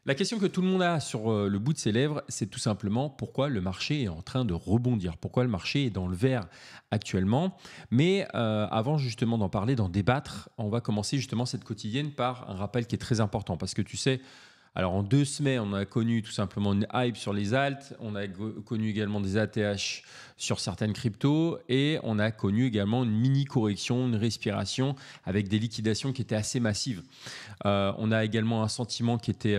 La question que tout le monde a sur le bout de ses lèvres, c'est tout simplement pourquoi le marché est en train de rebondir, pourquoi le marché est dans le vert actuellement. Mais avant justement d'en parler, d'en débattre, on va commencer justement cette quotidienne par un rappel qui est très important. Parce que tu sais, alors en 2 semaines, on a connu tout simplement une hype sur les alts, on a connu également des ATH sur certaines cryptos et on a connu également une mini correction, une respiration avec des liquidations qui étaient assez massives. On a également un sentiment qui était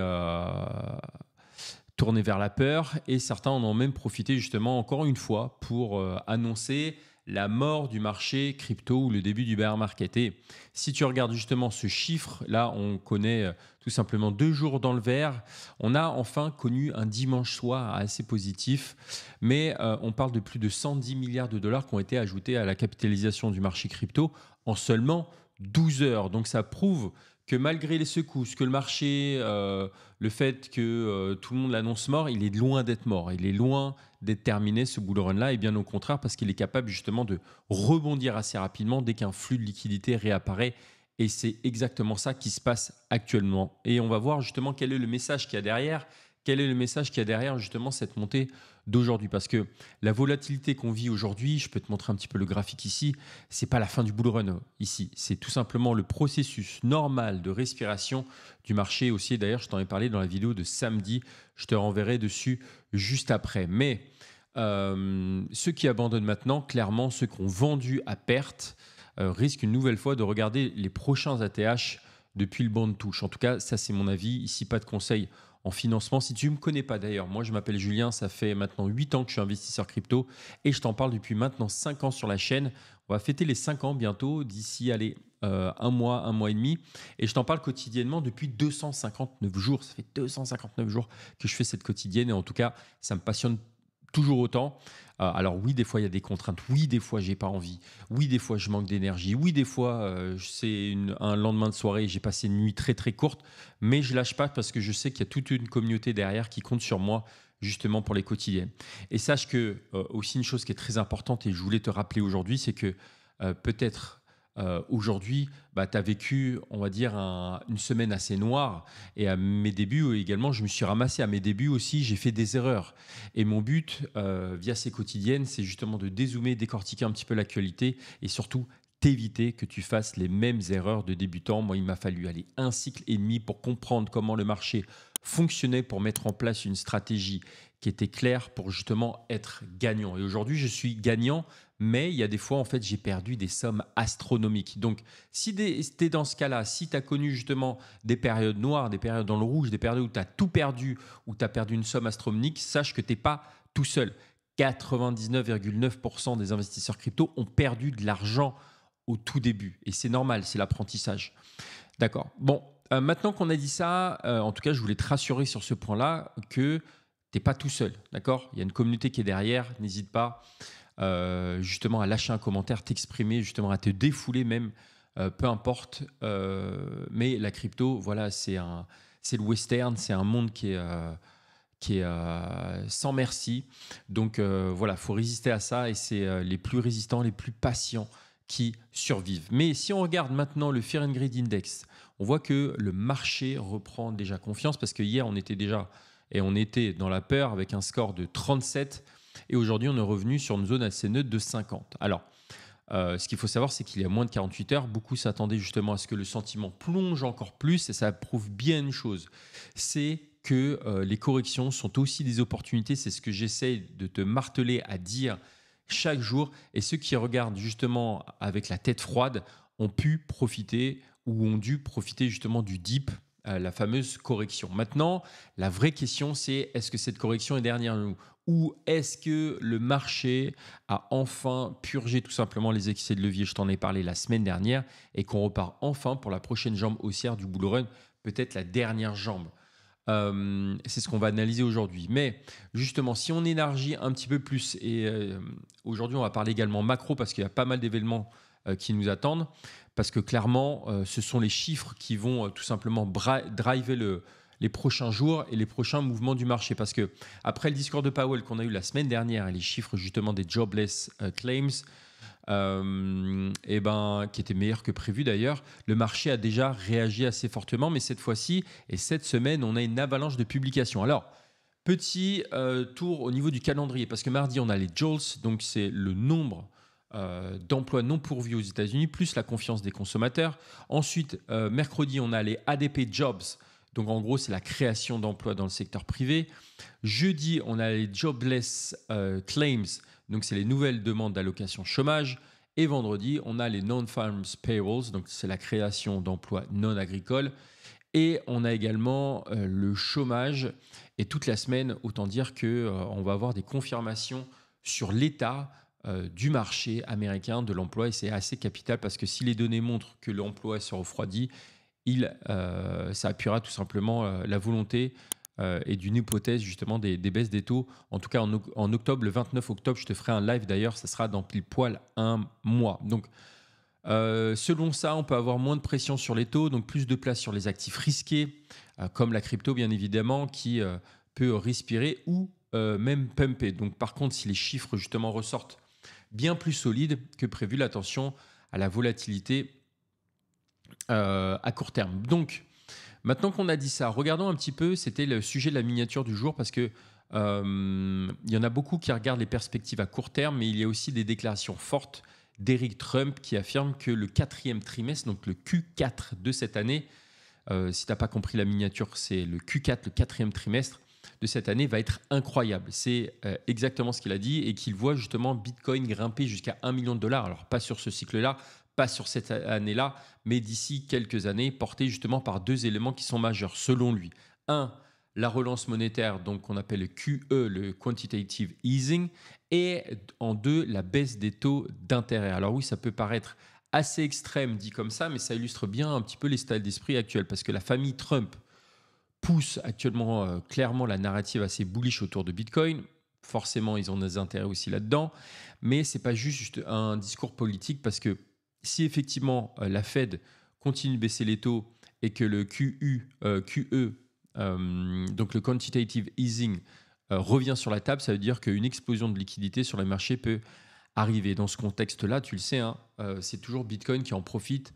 tourné vers la peur et certains en ont même profité justement encore une fois pour annoncer la mort du marché crypto ou le début du bear market. Et si tu regardes justement ce chiffre, là on connaît tout simplement 2 jours dans le vert. On a enfin connu un dimanche soir assez positif, mais on parle de plus de 110 milliards de dollars qui ont été ajoutés à la capitalisation du marché crypto en seulement 12 heures. Donc ça prouve que malgré les secousses, que le marché, le fait que tout le monde l'annonce mort, il est loin d'être mort. Il est loin d'être terminé, ce bull run-là, et bien au contraire, parce qu'il est capable justement de rebondir assez rapidement dès qu'un flux de liquidité réapparaît. Et c'est exactement ça qui se passe actuellement. Et on va voir justement quel est le message qu'il y a derrière. Quel est le message qu'il y a derrière justement cette montée d'aujourd'hui? Parce que la volatilité qu'on vit aujourd'hui, je peux te montrer un petit peu le graphique ici, c'est pas la fin du bull run ici. C'est tout simplement le processus normal de respiration du marché aussi. D'ailleurs, je t'en ai parlé dans la vidéo de samedi. Je te renverrai dessus juste après. Mais ceux qui abandonnent maintenant, clairement, ceux qui ont vendu à perte, risquent une nouvelle fois de regarder les prochains ATH depuis le banc de touche. En tout cas, ça c'est mon avis. Ici, pas de conseil en financement. Si tu ne me connais pas d'ailleurs, moi je m'appelle Julien, ça fait maintenant 8 ans que je suis investisseur crypto et je t'en parle depuis maintenant 5 ans sur la chaîne. On va fêter les 5 ans bientôt, d'ici allez, un mois et demi. Et je t'en parle quotidiennement depuis 259 jours. Ça fait 259 jours que je fais cette quotidienne et en tout cas, ça me passionne toujours autant. Alors oui, des fois il y a des contraintes. Oui, des fois j'ai pas envie. Oui, des fois je manque d'énergie. Oui, des fois c'est un lendemain de soirée, j'ai passé une nuit très très courte, mais je lâche pas parce que je sais qu'il y a toute une communauté derrière qui compte sur moi justement pour les quotidiennes. Et sache que aussi une chose qui est très importante et je voulais te rappeler aujourd'hui, c'est que peut-être aujourd'hui, tu as vécu, on va dire, une semaine assez noire. Et à mes débuts également, je me suis ramassé à mes débuts aussi, j'ai fait des erreurs. Et mon but, via ces quotidiennes, c'est justement de dézoomer, décortiquer un petit peu l'actualité et surtout t'éviter que tu fasses les mêmes erreurs de débutant. Moi, il m'a fallu aller un cycle et demi pour comprendre comment le marché fonctionnait, pour mettre en place une stratégie qui était claire pour justement être gagnant. Et aujourd'hui, je suis gagnant, mais il y a des fois, en fait, j'ai perdu des sommes astronomiques. Donc, si tu es dans ce cas-là, si tu as connu justement des périodes noires, des périodes dans le rouge, des périodes où tu as tout perdu, où tu as perdu une somme astronomique, sache que tu n'es pas tout seul. 99,9% des investisseurs crypto ont perdu de l'argent au tout début. Et c'est normal, c'est l'apprentissage. D'accord. Bon, maintenant qu'on a dit ça, en tout cas, je voulais te rassurer sur ce point-là que tu n'es pas tout seul. D'accord. Il y a une communauté qui est derrière. N'hésite pas justement à lâcher un commentaire, t'exprimer, justement à te défouler même, peu importe. Mais la crypto, voilà, c'est le western, c'est un monde qui est sans merci. Donc voilà, il faut résister à ça et c'est les plus résistants, les plus patients qui survivent. Mais si on regarde maintenant le Fear and Greed Index, on voit que le marché reprend déjà confiance parce que hier on était dans la peur avec un score de 37 et aujourd'hui on est revenu sur une zone assez neutre de 50. Alors, ce qu'il faut savoir, c'est qu'il y a moins de 48 heures, beaucoup s'attendaient justement à ce que le sentiment plonge encore plus et ça prouve bien une chose, c'est que les corrections sont aussi des opportunités. C'est ce que j'essaie de te marteler à dire chaque jour. Et ceux qui regardent justement avec la tête froide ont pu profiter ou ont dû profiter justement du dip, la fameuse correction. Maintenant, la vraie question, c'est est-ce que cette correction est derrière nous? Ou est-ce que le marché a enfin purgé tout simplement les excès de levier? Je t'en ai parlé la semaine dernière et qu'on repart enfin pour la prochaine jambe haussière du bull run, peut-être la dernière jambe. C'est ce qu'on va analyser aujourd'hui. Mais justement, si on élargit un petit peu plus, et aujourd'hui on va parler également macro parce qu'il y a pas mal d'événements qui nous attendent, parce que clairement, ce sont les chiffres qui vont tout simplement driver les prochains jours et les prochains mouvements du marché. Parce que après le discours de Powell qu'on a eu la semaine dernière et les chiffres justement des jobless claims, qui était meilleur que prévu d'ailleurs. Le marché a déjà réagi assez fortement, mais cette fois-ci et cette semaine, on a une avalanche de publications. Alors, petit tour au niveau du calendrier, parce que mardi, on a les JOLTS, donc c'est le nombre d'emplois non pourvus aux États-Unis, plus la confiance des consommateurs. Ensuite, mercredi, on a les ADP Jobs, donc en gros, c'est la création d'emplois dans le secteur privé. Jeudi, on a les Jobless Claims, donc c'est les nouvelles demandes d'allocation chômage. Et vendredi, on a les Non-Farms Payrolls, donc c'est la création d'emplois non agricoles. Et on a également le chômage. Et toute la semaine, autant dire qu'on va avoir des confirmations sur l'état du marché américain de l'emploi. Et c'est assez capital parce que si les données montrent que l'emploi se refroidit, ça appuiera tout simplement la volonté et d'une hypothèse justement des baisses des taux. En tout cas, en octobre, le 29 octobre, je te ferai un live d'ailleurs, ça sera dans pile poil un mois. Donc, selon ça, on peut avoir moins de pression sur les taux, donc plus de place sur les actifs risqués, comme la crypto bien évidemment, qui peut respirer ou même pumper. Donc par contre, si les chiffres justement ressortent bien plus solides que prévu, attention à la volatilité à court terme. Donc maintenant qu'on a dit ça, regardons un petit peu, c'était le sujet de la miniature du jour, parce que il y en a beaucoup qui regardent les perspectives à court terme, mais il y a aussi des déclarations fortes d'Eric Trump qui affirme que le quatrième trimestre, donc le Q4 de cette année, si tu n'as pas compris la miniature, c'est le Q4, le quatrième trimestre de cette année va être incroyable. C'est exactement ce qu'il a dit, et qu'il voit justement Bitcoin grimper jusqu'à 1 million de dollars. Alors pas sur ce cycle-là, pas sur cette année-là, mais d'ici quelques années, porté justement par deux éléments qui sont majeurs selon lui. Un, la relance monétaire, donc qu'on appelle le QE, le Quantitative Easing, et en deux, la baisse des taux d'intérêt. Alors oui, ça peut paraître assez extrême dit comme ça, mais ça illustre bien un petit peu les styles d'esprit actuels, parce que la famille Trump pousse actuellement clairement la narrative assez bullish autour de Bitcoin. Forcément, ils ont des intérêts aussi là-dedans, mais c'est pas juste un discours politique, parce que si effectivement la Fed continue de baisser les taux et que le QE, donc le quantitative easing, revient sur la table, ça veut dire qu'une explosion de liquidité sur les marchés peut arriver. Dans ce contexte-là, tu le sais, hein, c'est toujours Bitcoin qui en profite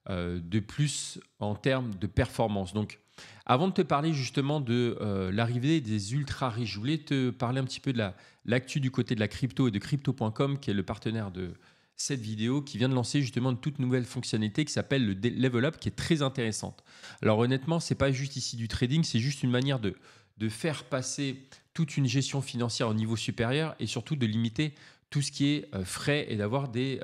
de plus en termes de performance. Donc, avant de te parler justement de l'arrivée des ultra riches, je voulais te parler un petit peu de l'actu du côté de la crypto et de crypto.com, qui est le partenaire de cette vidéo, qui vient de lancer justement une toute nouvelle fonctionnalité qui s'appelle le Level Up, qui est très intéressante. Alors honnêtement, c'est pas juste ici du trading, c'est juste une manière de faire passer toute une gestion financière au niveau supérieur, et surtout de limiter tout ce qui est frais, et d'avoir des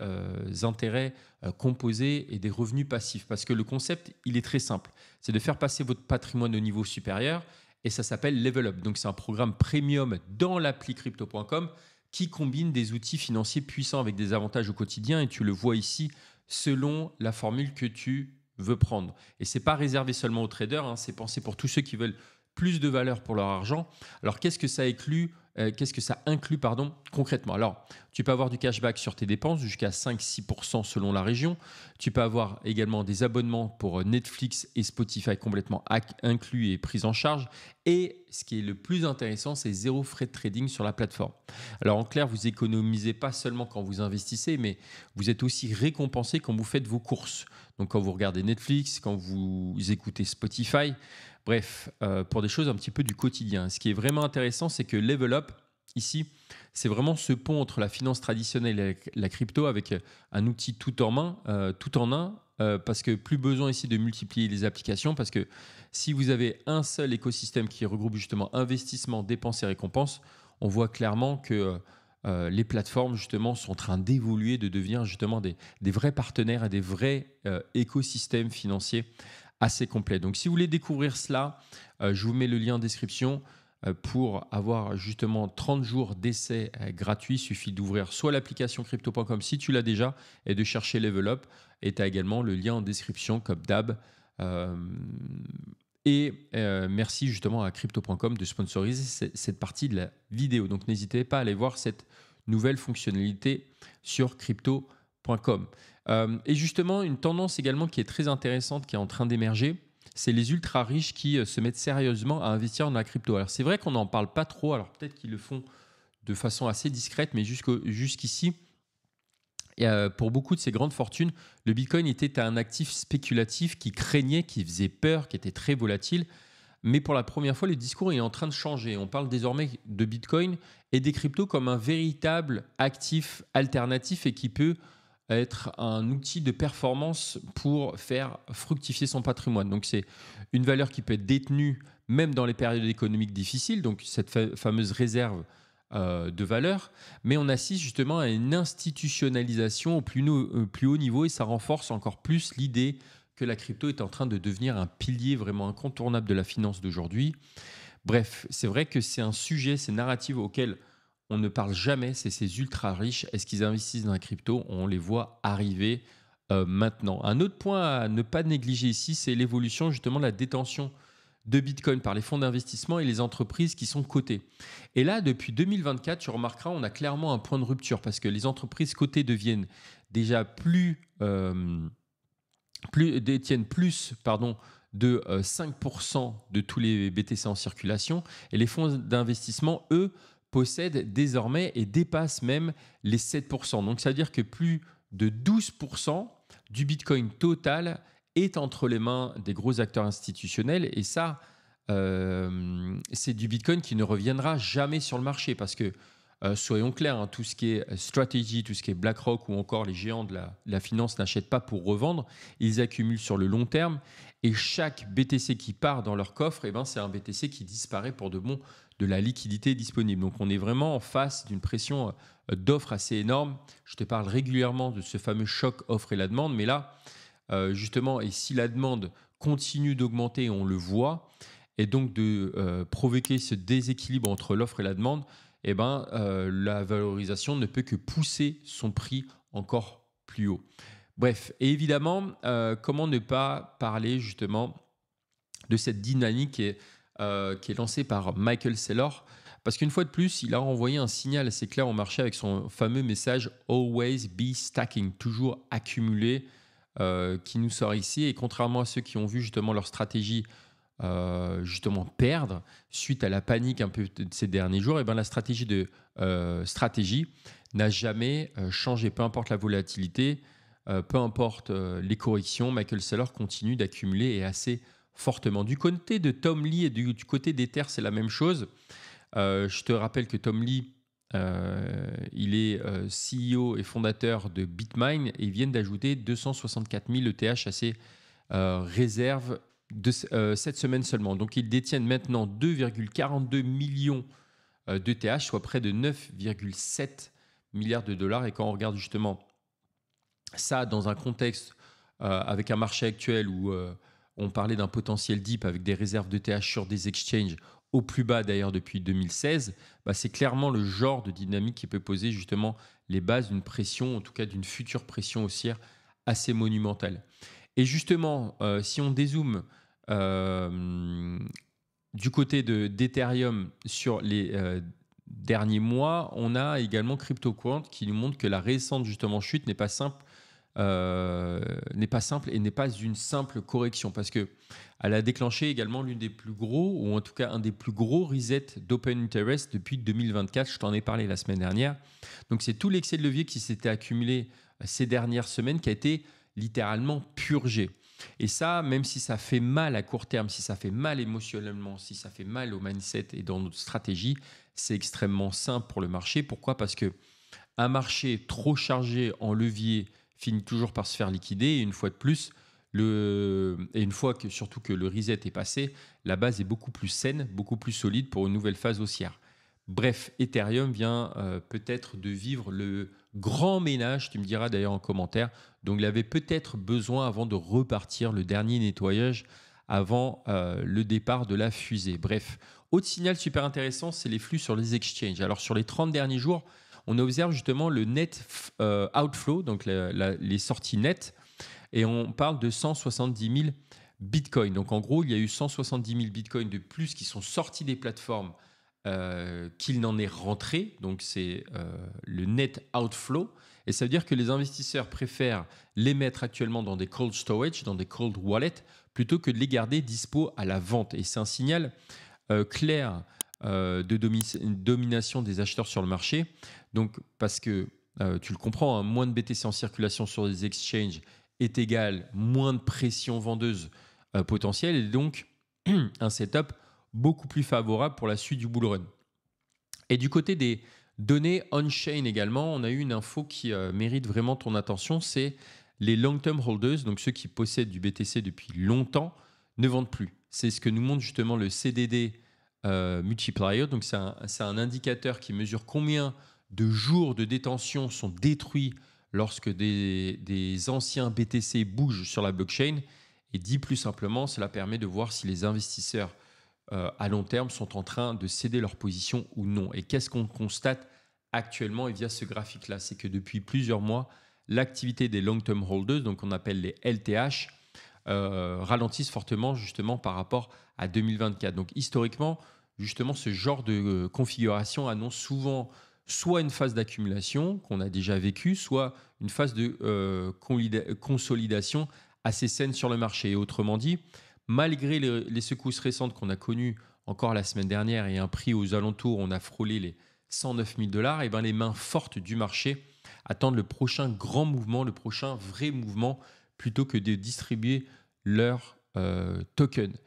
intérêts composés et des revenus passifs. Parce que le concept, il est très simple. C'est de faire passer votre patrimoine au niveau supérieur, et ça s'appelle Level Up. Donc c'est un programme premium dans l'appli crypto.com qui combine des outils financiers puissants avec des avantages au quotidien, et tu le vois ici selon la formule que tu veux prendre. Et c'est pas réservé seulement aux traders, hein, c'est pensé pour tous ceux qui veulent plus de valeur pour leur argent. Alors qu'est-ce que ça inclut concrètement? Alors, tu peux avoir du cashback sur tes dépenses jusqu'à 5-6% selon la région. Tu peux avoir également des abonnements pour Netflix et Spotify complètement inclus et pris en charge. Et ce qui est le plus intéressant, c'est zéro frais de trading sur la plateforme. Alors en clair, vous économisez pas seulement quand vous investissez, mais vous êtes aussi récompensé quand vous faites vos courses. Donc quand vous regardez Netflix, quand vous écoutez Spotify, bref, pour des choses un petit peu du quotidien. Ce qui est vraiment intéressant, c'est que Level Up, ici, c'est vraiment ce pont entre la finance traditionnelle et la crypto, avec un outil tout en un, parce que plus besoin ici de multiplier les applications, parce que si vous avez un seul écosystème qui regroupe justement investissement, dépenses et récompenses, on voit clairement que les plateformes justement sont en train d'évoluer, de devenir justement des vrais partenaires et des vrais écosystèmes financiers assez complets. Donc si vous voulez découvrir cela, je vous mets le lien en description. Pour avoir justement 30 jours d'essai gratuit, il suffit d'ouvrir soit l'application crypto.com si tu l'as déjà, et de chercher Level Up. Et tu as également le lien en description comme d'hab. Merci justement à crypto.com de sponsoriser cette partie de la vidéo. Donc n'hésitez pas à aller voir cette nouvelle fonctionnalité sur crypto.com. Et justement, une tendance également qui est très intéressante, qui est en train d'émerger, c'est les ultra riches qui se mettent sérieusement à investir dans la crypto. Alors c'est vrai qu'on n'en parle pas trop, alors peut-être qu'ils le font de façon assez discrète, mais jusqu'ici, Et pour beaucoup de ces grandes fortunes, le Bitcoin était un actif spéculatif qui craignait, qui faisait peur, qui était très volatile. Mais pour la première fois, le discours est en train de changer. On parle désormais de Bitcoin et des cryptos comme un véritable actif alternatif et qui peut être un outil de performance pour faire fructifier son patrimoine. Donc c'est une valeur qui peut être détenue même dans les périodes économiques difficiles, donc cette fameuse réserve de valeur, mais on assiste justement à une institutionnalisation au plus haut niveau et ça renforce encore plus l'idée que la crypto est en train de devenir un pilier vraiment incontournable de la finance d'aujourd'hui. Bref, c'est vrai que c'est un sujet, ces narratives auxquelles on ne parle jamais, c'est ces ultra riches. Est-ce qu'ils investissent dans la crypto? On les voit arriver maintenant. Un autre point à ne pas négliger ici, c'est l'évolution justement de la détention de Bitcoin par les fonds d'investissement et les entreprises qui sont cotées. Et là, depuis 2024, tu remarqueras, on a clairement un point de rupture parce que les entreprises cotées deviennent déjà détiennent plus de 5% de tous les BTC en circulation. Et les fonds d'investissement, eux, possèdent désormais et dépassent même les 7%. Donc, ça veut dire que plus de 12% du Bitcoin total est entre les mains des gros acteurs institutionnels. Et ça, c'est du Bitcoin qui ne reviendra jamais sur le marché parce que soyons clairs, hein, tout ce qui est stratégie, tout ce qui est BlackRock ou encore les géants de la finance n'achètent pas pour revendre, ils accumulent sur le long terme et chaque BTC qui part dans leur coffre, eh ben, c'est un BTC qui disparaît pour de bon de la liquidité disponible. Donc on est vraiment en face d'une pression d'offres assez énorme. Je te parle régulièrement de ce fameux choc offre et la demande, mais là, justement, et si la demande continue d'augmenter, on le voit, et donc de provoquer ce déséquilibre entre l'offre et la demande, eh ben, la valorisation ne peut que pousser son prix encore plus haut. Bref, et évidemment, comment ne pas parler justement de cette dynamique qui est lancée par Michael Saylor, parce qu'une fois de plus, il a envoyé un signal assez clair au marché avec son fameux message « Always be stacking », toujours accumulé, qui nous sort ici. Et contrairement à ceux qui ont vu justement leur stratégie justement perdre suite à la panique un peu de ces derniers jours, et bien la stratégie n'a jamais changé. Peu importe la volatilité, peu importe les corrections, Michael Saylor continue d'accumuler et assez fortement. Du côté de Tom Lee et du côté d'Ether, c'est la même chose. Je te rappelle que Tom Lee, il est CEO et fondateur de Bitmain et ils viennent d'ajouter 264 000 ETH à ses réserves cette semaine seulement. Donc, ils détiennent maintenant 2,42 millions d'ETH, soit près de 9,7 milliards de dollars. Et quand on regarde justement ça dans un contexte avec un marché actuel où on parlait d'un potentiel dip avec des réserves d'ETH sur des exchanges au plus bas d'ailleurs depuis 2016, bah c'est clairement le genre de dynamique qui peut poser justement les bases d'une pression, en tout cas d'une future pression haussière assez monumentale. Et justement, si on dézoome du côté d'Ethereum sur les derniers mois, on a également CryptoQuant qui nous montre que la récente justement chute n'est pas simple et n'est pas une simple correction parce que elle a déclenché également l'une des plus gros ou en tout cas un des plus gros resets d'Open Interest depuis 2024. Je t'en ai parlé la semaine dernière. Donc c'est tout l'excès de levier qui s'était accumulé ces dernières semaines qui a été littéralement purgé. Et ça, même si ça fait mal à court terme, si ça fait mal émotionnellement, si ça fait mal au mindset et dans notre stratégie, c'est extrêmement simple pour le marché. Pourquoi? Parce que un marché trop chargé en levier finit toujours par se faire liquider. Et une fois de plus, une fois que surtout que le reset est passé, la base est beaucoup plus saine, beaucoup plus solide pour une nouvelle phase haussière. Bref, Ethereum vient peut-être de vivre le grand ménage, tu me diras d'ailleurs en commentaire, donc il avait peut-être besoin avant de repartir le dernier nettoyage avant le départ de la fusée. Bref, autre signal super intéressant, c'est les flux sur les exchanges. Alors sur les 30 derniers jours, on observe justement le net outflow, donc les sorties nettes, et on parle de 170 000 bitcoins. Donc en gros, il y a eu 170 000 bitcoins de plus qui sont sortis des plateformes qu'il n'en est rentré. Donc c'est le net outflow. Et ça veut dire que les investisseurs préfèrent les mettre actuellement dans des cold storage, dans des cold wallets, plutôt que de les garder dispo à la vente. Et c'est un signal clair de domination des acheteurs sur le marché. Donc, parce que tu le comprends, hein, moins de BTC en circulation sur les exchanges est égal moins de pression vendeuse potentielle et donc un setup beaucoup plus favorable pour la suite du bull run. Et du côté des données on-chain également, on a eu une info qui mérite vraiment ton attention, c'est les long-term holders, donc ceux qui possèdent du BTC depuis longtemps, ne vendent plus. C'est ce que nous montre justement le CDD multiplier. Donc c'est un indicateur qui mesure combien de jours de détention sont détruits lorsque des anciens BTC bougent sur la blockchain. Et dit plus simplement, cela permet de voir si les investisseurs à long terme sont en train de céder leur position ou non. Et qu'est-ce qu'on constate actuellement et via ce graphique-là? C'est que depuis plusieurs mois, l'activité des long-term holders, donc on appelle les LTH, ralentissent fortement justement par rapport à 2024. Donc historiquement, justement, ce genre de configuration annonce souvent soit une phase d'accumulation qu'on a déjà vécue, soit une phase de consolidation assez saine sur le marché. Et autrement dit, malgré les secousses récentes qu'on a connues encore la semaine dernière et un prix aux alentours, on a frôlé les 109 000 $, et ben les mains fortes du marché attendent le prochain grand mouvement, le prochain vrai mouvement, plutôt que de distribuer leurs tokens.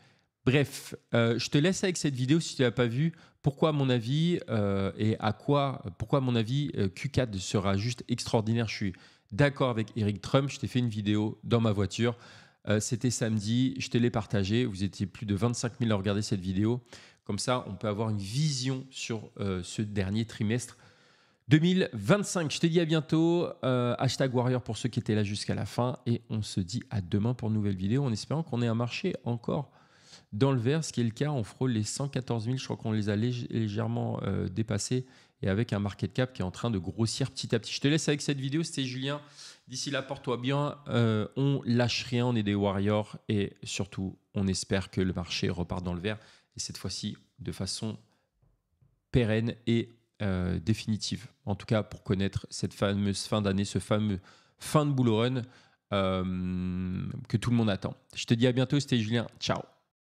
Bref, je te laisse avec cette vidéo si tu ne l'as pas vue. Pourquoi, à mon avis, pourquoi, à mon avis, Q4 sera juste extraordinaire. Je suis d'accord avec Eric Trump. Je t'ai fait une vidéo dans ma voiture. C'était samedi, je te l'ai partagé. Vous étiez plus de 25 000 à regarder cette vidéo. Comme ça, on peut avoir une vision sur ce dernier trimestre 2025. Je te dis à bientôt. #Warrior pour ceux qui étaient là jusqu'à la fin. Et on se dit à demain pour une nouvelle vidéo en espérant qu'on ait un marché encore dans le vert, ce qui est le cas. On frôle les 114 000. Je crois qu'on les a légèrement dépassés et avec un market cap qui est en train de grossir petit à petit. Je te laisse avec cette vidéo. C'était Julien. D'ici là, porte-toi bien. On lâche rien. On est des warriors et surtout, on espère que le marché reparte dans le vert et cette fois-ci de façon pérenne et définitive. En tout cas, pour connaître cette fameuse fin d'année, ce fameux fin de bull run que tout le monde attend. Je te dis à bientôt. C'était Julien. Ciao.